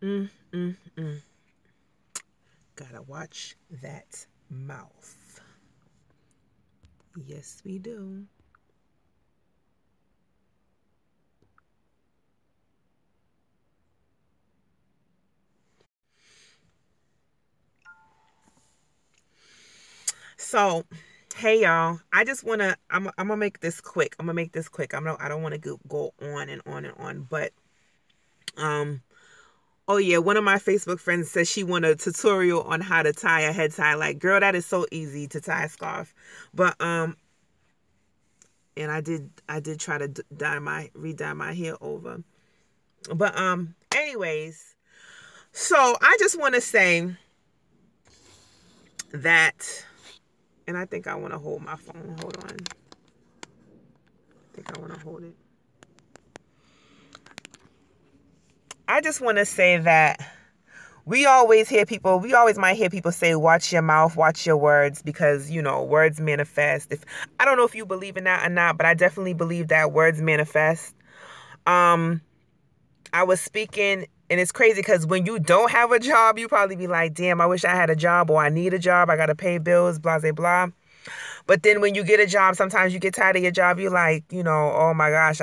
Mm, mm, mm. Gotta watch that mouth. Yes, we do. So, hey y'all. I just wanna. I'm gonna make this quick. I'm gonna make this quick. I don't want to go on and on and on. But um. Oh yeah, one of my Facebook friends says she want a tutorial on how to tie a head tie. Like, girl, that is so easy to tie a scarf. But and I did try to dye my hair over. But anyways, so I just want to say that, and I think I want to hold my phone. Hold on. I think I want to hold it. I just want to say that we always might hear people say, watch your mouth, watch your words, because, words manifest. If I don't know if you believe in that or not, but I definitely believe that words manifest. Um, I was speaking, and it's crazy because when you don't have a job, you probably be like, damn, I wish I had a job, or I need a job. I got to pay bills, blah, blah, blah. But then when you get a job, sometimes you get tired of your job. You're like, oh my gosh,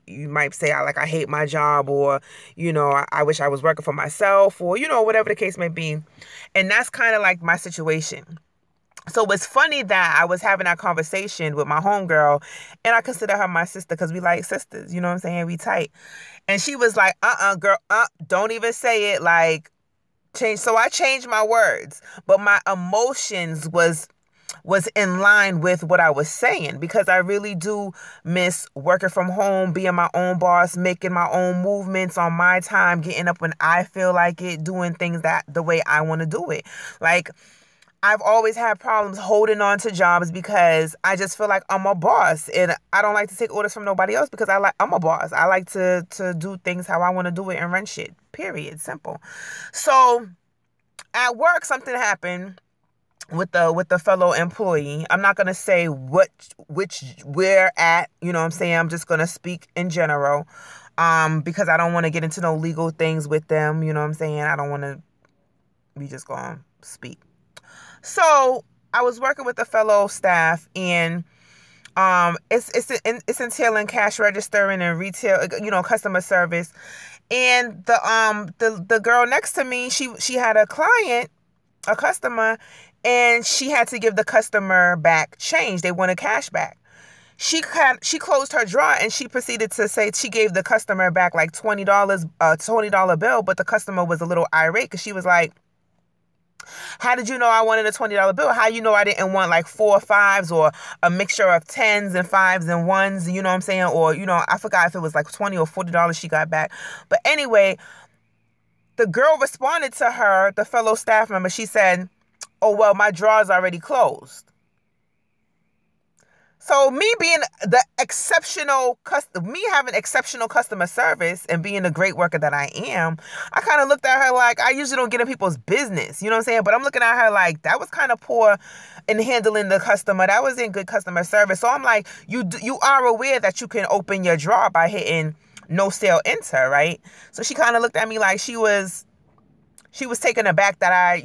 you might say, I hate my job, or, I wish I was working for myself, or, whatever the case may be. And that's kind of like my situation. So it's funny that I was having that conversation with my homegirl, and I consider her my sister because we like sisters, you know what I'm saying? We tight. And she was like, girl, don't even say it. Like, change. So I changed my words, but my emotions was in line with what I was saying, because I really do miss working from home, being my own boss, making my own movements on my time, getting up when I feel like it, doing things that the way I want to do it. Like, I've always had problems holding on to jobs because I just feel like I'm a boss, and I don't like to take orders from nobody else because I'm a boss. I like to do things how I want to do it and run shit. Period. Simple. So at work, something happened with the fellow employee. I'm not gonna say which where at, you know what I'm saying? I'm just gonna speak in general. Because I don't want to get into no legal things with them, you know what I'm saying? I don't want to be just gonna speak. So I was working with a fellow staff, and it's entailing cash registering and retail, customer service. And the girl next to me, she had a customer, and she had to give the customer back change. They wanted cash back. She closed her drawer, and she proceeded to say she gave the customer back like $20, a $20 bill, but the customer was a little irate because she was like, how did you know I wanted a $20 bill? How you know I didn't want like four fives, or a mixture of tens and fives and ones, you know what I'm saying? Or, I forgot if it was like $20 or $40 she got back. But anyway, the girl responded to her, the fellow staff member. She said, oh, well, my drawer's already closed. So me being me having exceptional customer service and being the great worker that I am, I kind of looked at her like, I usually don't get in people's business, you know what I'm saying? But I'm looking at her like, that was kind of poor in handling the customer. That was in good customer service. So I'm like, you are aware that you can open your drawer by hitting no sale enter, right? So she kind of looked at me like she was taken aback that I,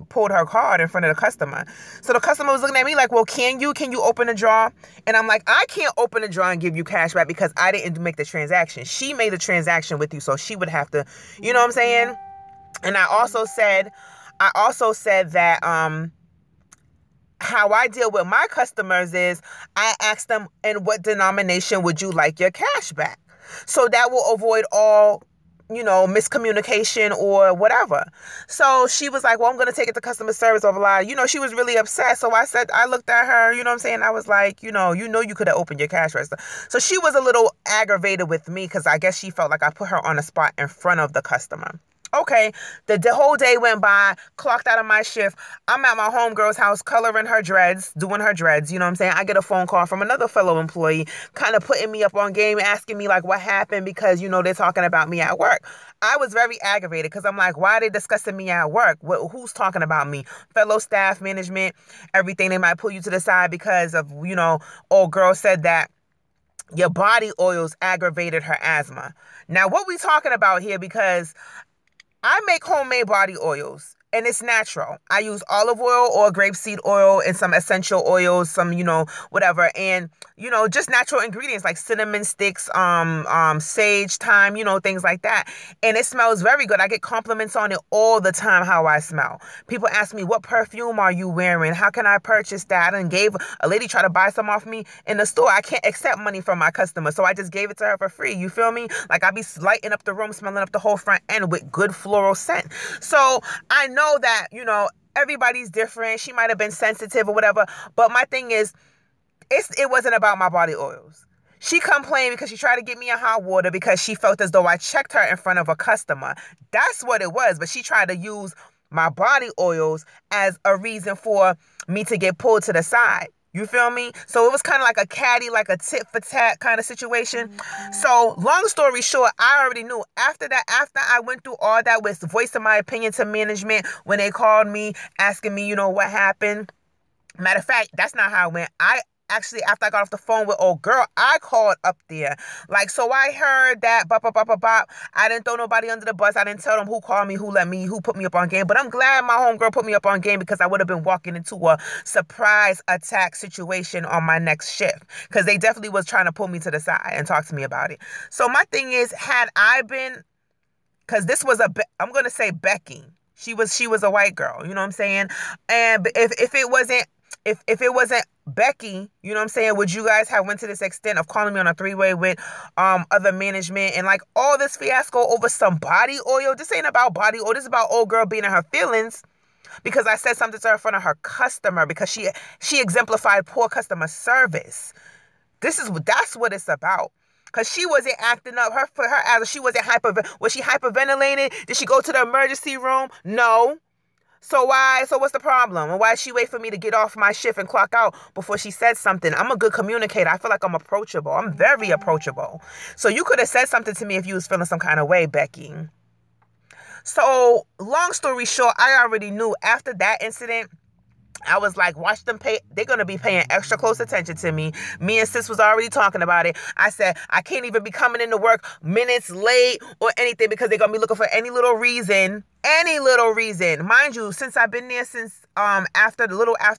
pulled her card in front of the customer. So the customer was looking at me like, well, can you open a drawer? And I'm like, I can't open a drawer and give you cash back because I didn't make the transaction. She made the transaction with you, so she would have to, you know what I'm saying? And I also said that how I deal with my customers is I ask them, in what denomination would you like your cash back? So that will avoid all miscommunication or whatever. So she was like, well, I'm going to take it to customer service, blah, blah, blah. She was really upset. So I looked at her, you know what I'm saying? I was like, you could have opened your cash register. So she was a little aggravated with me because I guess she felt like I put her on the spot in front of the customer. Okay, the whole day went by, clocked out of my shift. I'm at my homegirl's house coloring her dreads, doing her dreads, you know what I'm saying? I get a phone call from another fellow employee kind of putting me up on game, asking me like what happened because, they're talking about me at work. I was very aggravated because I'm like, why are they discussing me at work? Who's talking about me? Fellow staff, management, everything. They might pull you to the side because of, old girl said that your body oils aggravated her asthma. Now, what we talking about here? Because I make homemade body oils and it's natural. I use olive oil or grapeseed oil and some essential oils, some, whatever. And, just natural ingredients like cinnamon sticks, sage, thyme, things like that. And it smells very good. I get compliments on it all the time how I smell. People ask me, what perfume are you wearing? How can I purchase that? And gave a lady try to buy some off me in the store. I can't accept money from my customer. So I just gave it to her for free. You feel me? Like I be lighting up the room, smelling up the whole front end with good floral scent. So I know that, everybody's different. She might have been sensitive or whatever. But my thing is, it wasn't about my body oils. She complained because she tried to get me in hot water because she felt as though I checked her in front of a customer. That's what it was. But she tried to use my body oils as a reason for me to get pulled to the side. You feel me? So it was kind of like a caddy, like a tit for tat kind of situation. So long story short, I already knew after that, after I went through all that with voicing my opinion to management when they called me, asking me, what happened. Matter of fact, that's not how it went. Actually, after I got off the phone with old girl, I called up there. Like, so I heard that, bop, bop, bop, bop, bop. I didn't throw nobody under the bus. I didn't tell them who called me, who put me up on game. But I'm glad my homegirl put me up on game because I would have been walking into a surprise attack situation on my next shift. Because they definitely was trying to pull me to the side and talk to me about it. So my thing is, had I been, because this was I'm going to say Becky. She was a white girl, you know what I'm saying? And if it wasn't, if it wasn't Becky, you know what I'm saying, would you guys have went to this extent of calling me on a three-way with other management and like all this fiasco over some body oil? This ain't about body oil. This is about old girl being in her feelings because I said something to her in front of her customer because she exemplified poor customer service. That's what it's about. Because she wasn't acting up. She wasn't was she hyperventilating? Did she go to the emergency room? No. So what's the problem? And why did she wait for me to get off my shift and clock out before she said something? I'm a good communicator. I feel like I'm approachable. I'm very approachable. So you could have said something to me if you was feeling some kind of way, Becky. So long story short, I already knew after that incident, I was like, watch them pay. They're going to be paying extra close attention to me. Me and sis was already talking about it. I said, I can't even be coming into work minutes late or anything because they're going to be looking for any little reason. Mind you, since I've been there since after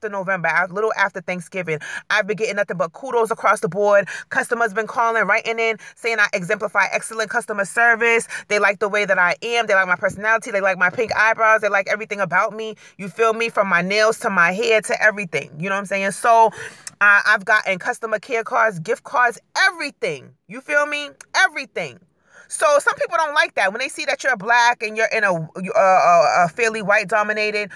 November, a little after Thanksgiving, I've been getting nothing but kudos across the board. Customers been calling, writing in, saying I exemplify excellent customer service. They like the way that I am. They like my personality. They like my pink eyebrows. They like everything about me. You feel me? From my nails to my hair to everything. You know what I'm saying? So I've gotten customer care cards, gift cards, everything. You feel me? Everything. So some people don't like that when they see that you're black and you're in a fairly white dominated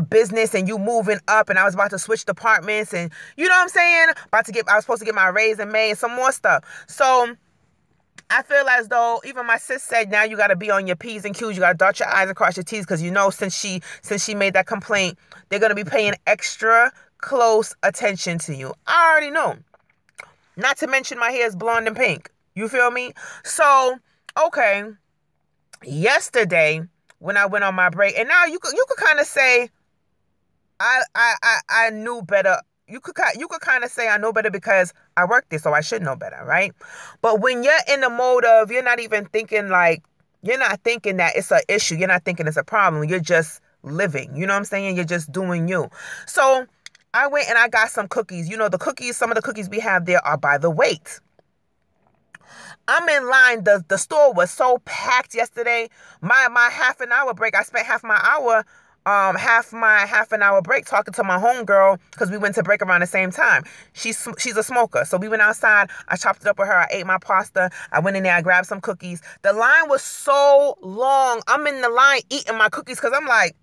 business and you moving up and I was about to switch departments and you know what I'm saying? I was supposed to get my raise in May and some more stuff. So I feel as though even my sis said now you got to be on your P's and Q's. You got to dot your I's and cross your T's because since she made that complaint, they're going to be paying extra close attention to you. I already know. Not to mention my hair is blonde and pink. You feel me? So okay, yesterday when I went on my break, and now you could kind of say I knew better. You could kind of say I know better because I worked there, so I should know better, right? But when you're in the mode of you're not thinking that it's an issue. You're not thinking it's a problem. You're just living. You know what I'm saying? You're just doing you. So I went and I got some cookies. Some of the cookies we have there are by the weight. I'm in line. The store was so packed yesterday. My half an hour break, I spent half an hour break talking to my homegirl because we went to break around the same time. She's a smoker. So we went outside. I chopped it up with her. I ate my pasta. I went in there. I grabbed some cookies. The line was so long. I'm in the line eating my cookies because I'm like,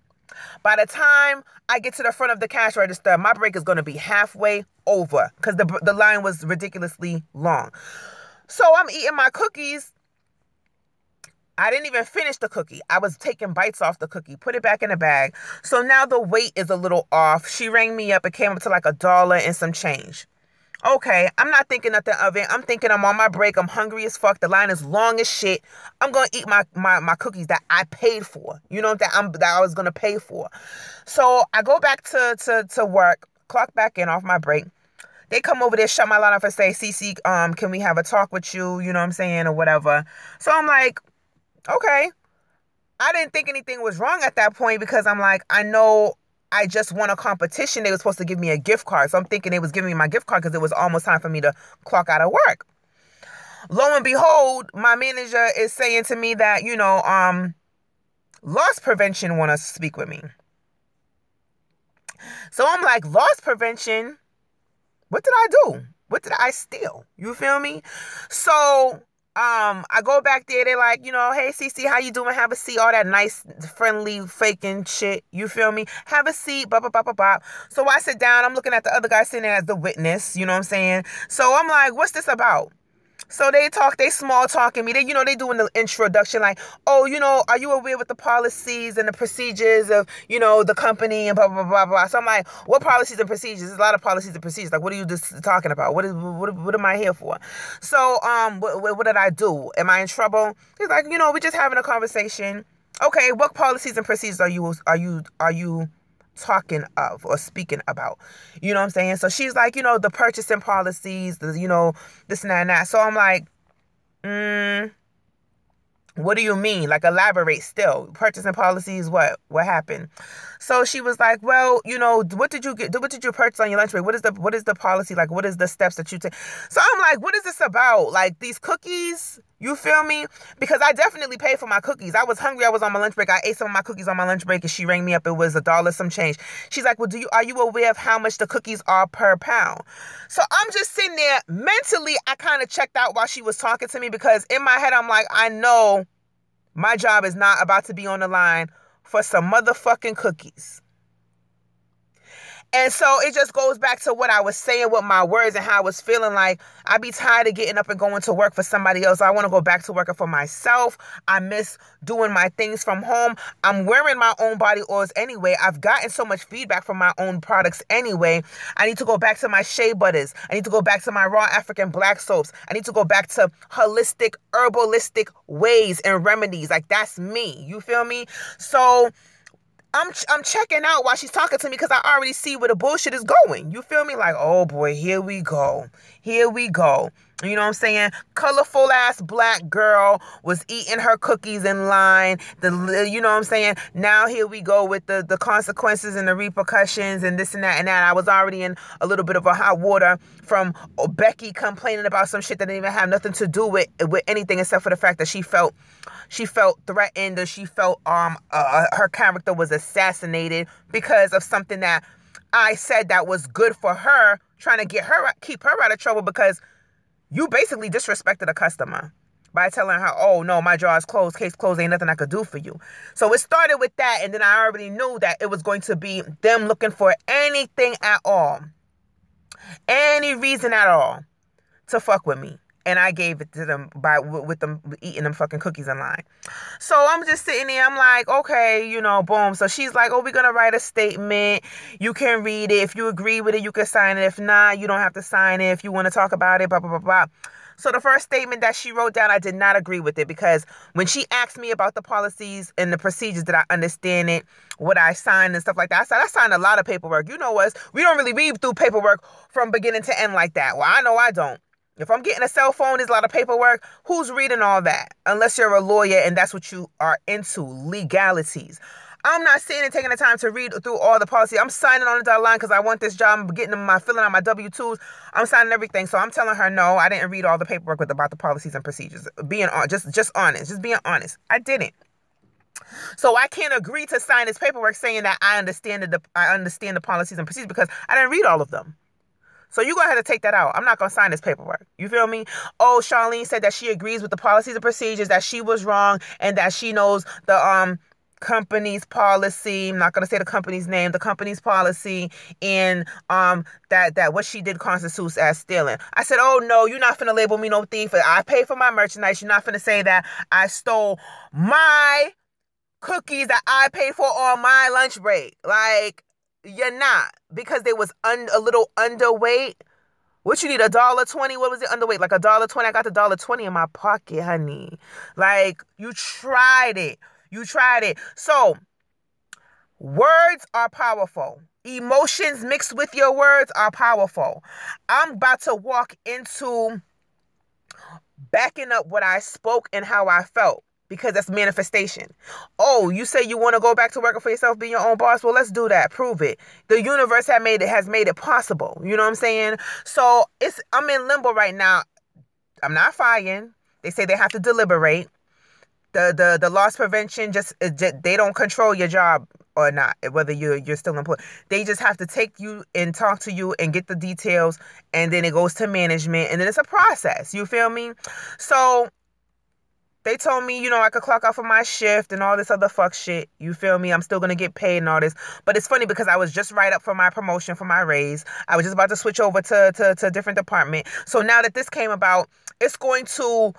by the time I get to the front of the cash register, my break is going to be halfway over because the line was ridiculously long. So I'm eating my cookies. I didn't even finish the cookie. I was taking bites off the cookie, put it back in the bag. So now the weight is a little off. She rang me up. It came up to like $1 and some change. Okay, I'm not thinking nothing of it. I'm thinking I'm on my break. I'm hungry as fuck. The line is long as shit. I'm going to eat my cookies that I paid for. That I was going to pay for. So I go back to work, clock back in off my break. They come over there, shut my line off and say, Cece, can we have a talk with you? You know what I'm saying? Or whatever. So I'm like, okay. I didn't think anything was wrong at that point because I'm like, I know I just won a competition. They were supposed to give me a gift card. So I'm thinking they was giving me my gift card because it was almost time for me to clock out of work. Lo and behold, my manager is saying to me that, loss prevention want to speak with me. So I'm like, loss prevention? What did I do? What did I steal? You feel me? So I go back there. They're like, hey, CC, how you doing? Have a seat. All that nice, friendly, faking shit. You feel me? Have a seat. Blah, blah, blah, blah, blah. So I sit down. I'm looking at the other guy sitting there as the witness. You know what I'm saying? So I'm like, what's this about? So they small talking me. They doing the introduction like, oh, are you aware with the policies and the procedures of, the company and blah, blah, blah, blah. So I'm like, what policies and procedures? There's a lot of policies and procedures. Like, what are you just talking about? What am I here for? So, what did I do? Am I in trouble? He's like, we're just having a conversation. Okay, what policies and procedures are you talking of or speaking about? You know what I'm saying? So she's like, the purchasing policies, this and that and that. So I'm like, what do you mean? Like, elaborate still. Purchasing policies, what happened? So she was like, well, what did you purchase on your lunch break? What is the policy? Like, what is the steps that you take? So I'm like, what is this about? Like, these cookies, you feel me? Because I definitely paid for my cookies. I was hungry. I was on my lunch break. I ate some of my cookies on my lunch break and she rang me up. It was $1 some change. She's like, well, are you aware of how much the cookies are per pound? So I'm just sitting there mentally. I kind of checked out while she was talking to me because in my head, I'm like, I know my job is not about to be on the line for some motherfucking cookies. And so it just goes back to what I was saying with my words and how I was feeling. Like, I be tired of getting up and going to work for somebody else. I want to go back to working for myself. I miss doing my things from home. I'm wearing my own body oils anyway. I've gotten so much feedback from my own products anyway. I need to go back to my shea butters. I need to go back to my raw African black soaps. I need to go back to holistic, herbalistic ways and remedies. Like, that's me. You feel me? So I'm checking out while she's talking to me because I already see where the bullshit is going. You feel me? Like, oh boy, here we go. Here we go. You know what I'm saying? Colorful ass black girl was eating her cookies in line. You know what I'm saying? Now here we go with the consequences and the repercussions and this and that and that. I was already in a little bit of a hot water from Becky complaining about some shit that didn't even have nothing to do with anything except for the fact that she felt threatened or she felt her character was assassinated because of something that I said that was good for her, trying to keep her out of trouble because you basically disrespected a customer by telling her, oh, no, my jaw is closed, case closed, ain't nothing I could do for you. So it started with that, and then I already knew that it was going to be them looking for anything at all, any reason at all to fuck with me. And I gave it to them with them eating them fucking cookies in line. So I'm just sitting there. I'm like, okay, boom. So she's like, oh, we're going to write a statement. You can read it. If you agree with it, you can sign it. If not, you don't have to sign it. If you want to talk about it, blah, blah, blah, blah. So the first statement that she wrote down, I did not agree with it because when she asked me about the policies and the procedures, did I understand it, what I signed and stuff like that, I said, I signed a lot of paperwork. You know us. We don't really read through paperwork from beginning to end like that. Well, I know I don't. If I'm getting a cell phone, there's a lot of paperwork. Who's reading all that? Unless you're a lawyer and that's what you are into, legalities. I'm not sitting and taking the time to read through all the policy. I'm signing on the dotted line because I want this job. I'm filling out my W-2s. I'm signing everything. So I'm telling her, no, I didn't read all the paperwork about the policies and procedures. Being just honest, just being honest. I didn't. So I can't agree to sign this paperwork saying that I understand the policies and procedures because I didn't read all of them. So you go ahead and take that out. I'm not going to sign this paperwork. You feel me? Oh, Charlene said that she agrees with the policies and procedures, that she was wrong, and that she knows the company's policy. I'm not going to say the company's name, the company's policy, and that what she did constitutes as stealing. I said, oh, no, you're not finna label me no thief. I pay for my merchandise. You're not finna say that I stole my cookies that I paid for on my lunch break. Like, you're not, because they was a little underweight. What you need, $1.20? What was it, underweight? Like $1.20. I got the $1.20 in my pocket, honey. Like, you tried it. You tried it. So, words are powerful. Emotions mixed with your words are powerful. I'm about to walk into backing up what I spoke and how I felt. because that's manifestation. Oh, you say you want to go back to working for yourself, being your own boss? Well, let's do that. Prove it. The universe has made it possible. You know what I'm saying? So I'm in limbo right now. I'm not firing. They say they have to deliberate. The loss prevention just they don't control your job or not, whether you're still employed. They just have to take you and talk to you and get the details, and then it goes to management, and then it's a process. You feel me? So they told me, I could clock out for my shift and all this other fuck shit. You feel me? I'm still going to get paid and all this. But it's funny because I was just right up for my promotion, for my raise. I was just about to switch over to a different department. So now that this came about, it's going to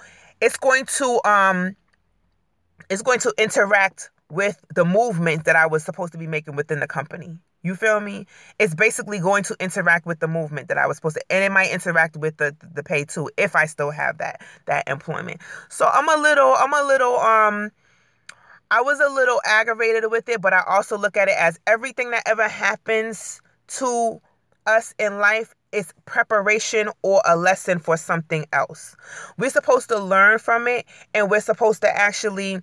interact with the movement that I was supposed to be making within the company. You feel me? It's basically going to interact with the movement that I was supposed to, and it might interact with the pay too, if I still have that employment. So I was a little aggravated with it, but I also look at it as everything that ever happens to us in life is preparation or a lesson for something else. We're supposed to learn from it, and we're supposed to actually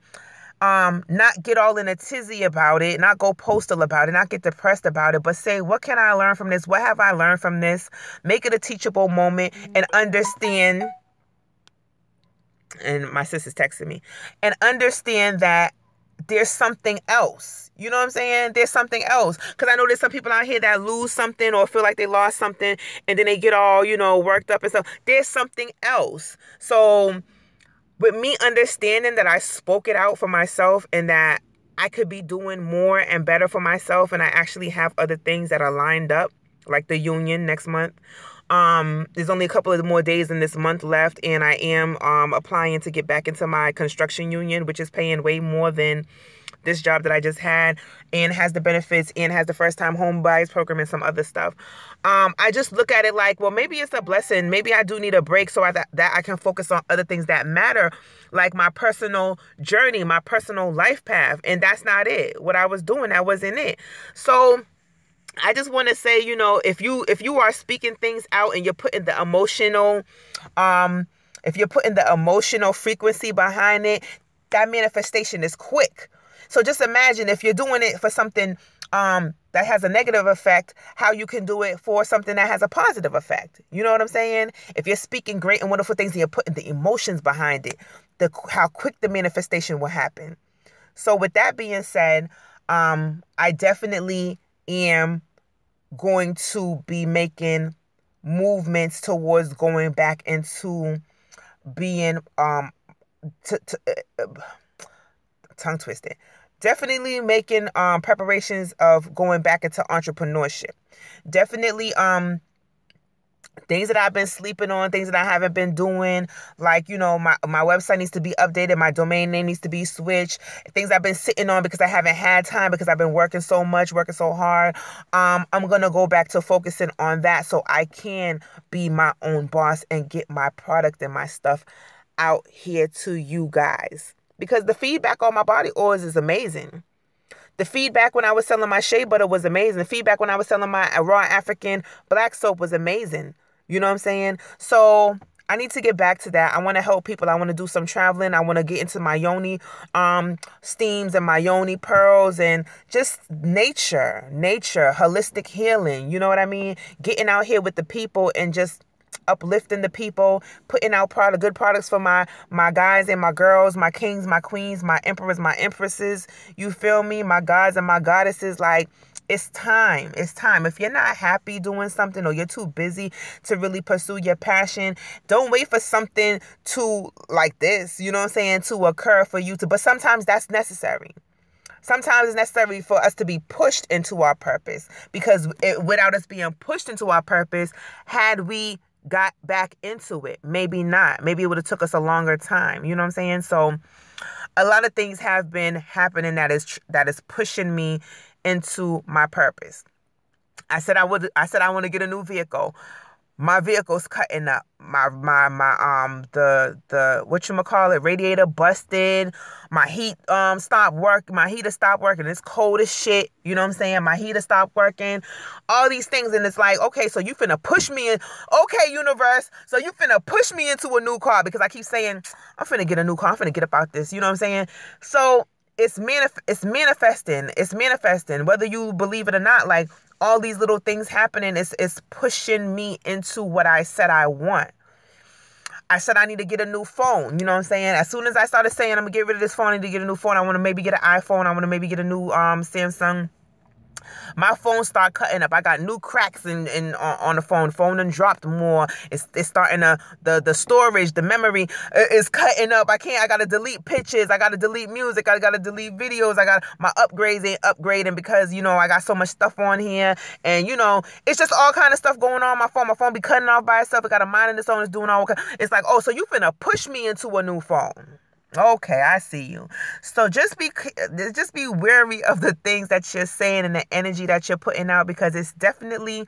not get all in a tizzy about it, not go postal about it, not get depressed about it, but say, what can I learn from this? What have I learned from this? Make it a teachable moment and understand. And my sister's texting me. And understand that there's something else. You know what I'm saying? There's something else. Because I know there's some people out here that lose something or feel like they lost something, and then they get all, worked up and stuff. There's something else. So with me understanding that I spoke it out for myself and that I could be doing more and better for myself, and I actually have other things that are lined up, like the union next month. There's only a couple of more days in this month left, and I am applying to get back into my construction union, which is paying way more than this job that I just had, and has the benefits, and has the first time home buyers program and some other stuff. I just look at it like, well, maybe it's a blessing. Maybe I do need a break so that I can focus on other things that matter, like my personal journey, my personal life path. And that's not it. What I was doing, that wasn't it. So I just want to say, if you are speaking things out and you're putting the emotional, if you're putting the emotional frequency behind it, that manifestation is quick. So just imagine if you're doing it for something that has a negative effect, how you can do it for something that has a positive effect. You know what I'm saying? If you're speaking great and wonderful things and you're putting the emotions behind it, how quick the manifestation will happen. So with that being said, I definitely am going to be making movements towards going back into being tongue twisted. Definitely making preparations of going back into entrepreneurship. Definitely things that I've been sleeping on, things that I haven't been doing, like, my website needs to be updated, my domain name needs to be switched, things I've been sitting on because I haven't had time because I've been working so much, working so hard. I'm going to go back to focusing on that so I can be my own boss and get my product and my stuff out here to you guys. Because the feedback on my body oils is amazing. The feedback when I was selling my shea butter was amazing. The feedback when I was selling my raw African black soap was amazing. You know what I'm saying? So I need to get back to that. I want to help people. I want to do some traveling. I want to get into my yoni steams and my yoni pearls and just nature, holistic healing. You know what I mean? Getting out here with the people and just uplifting the people, putting out good products for my guys and my girls, my kings, my queens, my emperors, my empresses. You feel me? My gods and my goddesses. Like, it's time. It's time. If you're not happy doing something or you're too busy to really pursue your passion, don't wait for something to like this, you know what I'm saying, to occur for you to. But sometimes that's necessary. Sometimes it's necessary for us to be pushed into our purpose, because without us being pushed into our purpose, had we got back into it, maybe not. Maybe it would have took us a longer time. You know what I'm saying? So a lot of things have been happening that is pushing me into my purpose. I said I want to get a new vehicle. my vehicle's cutting up. The whatchamacallit, radiator busted. My heat stopped working. My heater stopped working. It's cold as shit. You know what I'm saying? My heater stopped working. All these things, and it's like, okay, so you finna push me in. Okay, universe. So you finna push me into a new car because I keep saying, I'm finna get a new car. I'm finna get up out this. You know what I'm saying? So it's manifesting. It's manifesting. Whether you believe it or not, like all these little things happening is pushing me into what I said I want. I said I need to get a new phone. You know what I'm saying? As soon as I started saying I'm gonna get rid of this phone, I need to get a new phone. I want to maybe get an iPhone. I want to maybe get a new Samsung. My phone start cutting up. I got new cracks on the phone. Phone done dropped more. It's starting to the storage, the memory is cutting up. I gotta delete pictures. I gotta delete music. I gotta delete videos. I got my upgrades ain't upgrading because I got so much stuff on here, and it's just all kind of stuff going on my phone. My phone be cutting off by itself. It got a mind in its own. It's doing all. It's like, oh, so you finna push me into a new phone. Okay, I see you. So just be wary of the things that you're saying and the energy that you're putting out, because it's definitely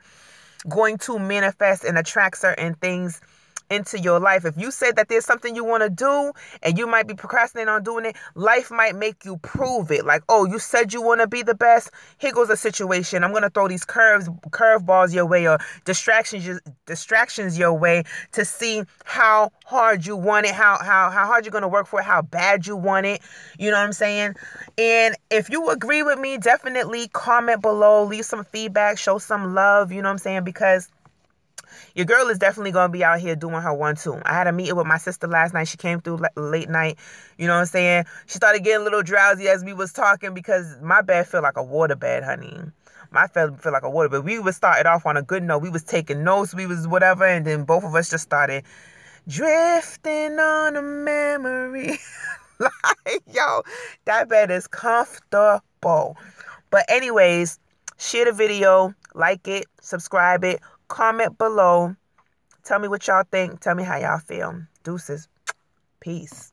going to manifest and attract certain things into your life. If you say that there's something you want to do and you might be procrastinating on doing it, life might make you prove it. Like, oh, you said you want to be the best. Here goes a situation. I'm going to throw these curveballs your way, or distractions your way, to see how hard you want it, how hard you're going to work for it, how bad you want it. You know what I'm saying? And if you agree with me, definitely comment below, leave some feedback, show some love, you know what I'm saying? Because your girl is definitely going to be out here doing her 1-2. I had a meeting with my sister last night. She came through late night. You know what I'm saying? She started getting a little drowsy as we was talking, because my bed feel like a water bed, honey. My feel like a water bed. We was started off on a good note. We was taking notes. We was whatever. And then both of us just started drifting on a memory. Like, yo, that bed is comfortable. But anyways, share the video, like it, subscribe it, comment below. Tell me what y'all think. Tell me how y'all feel. Deuces. Peace.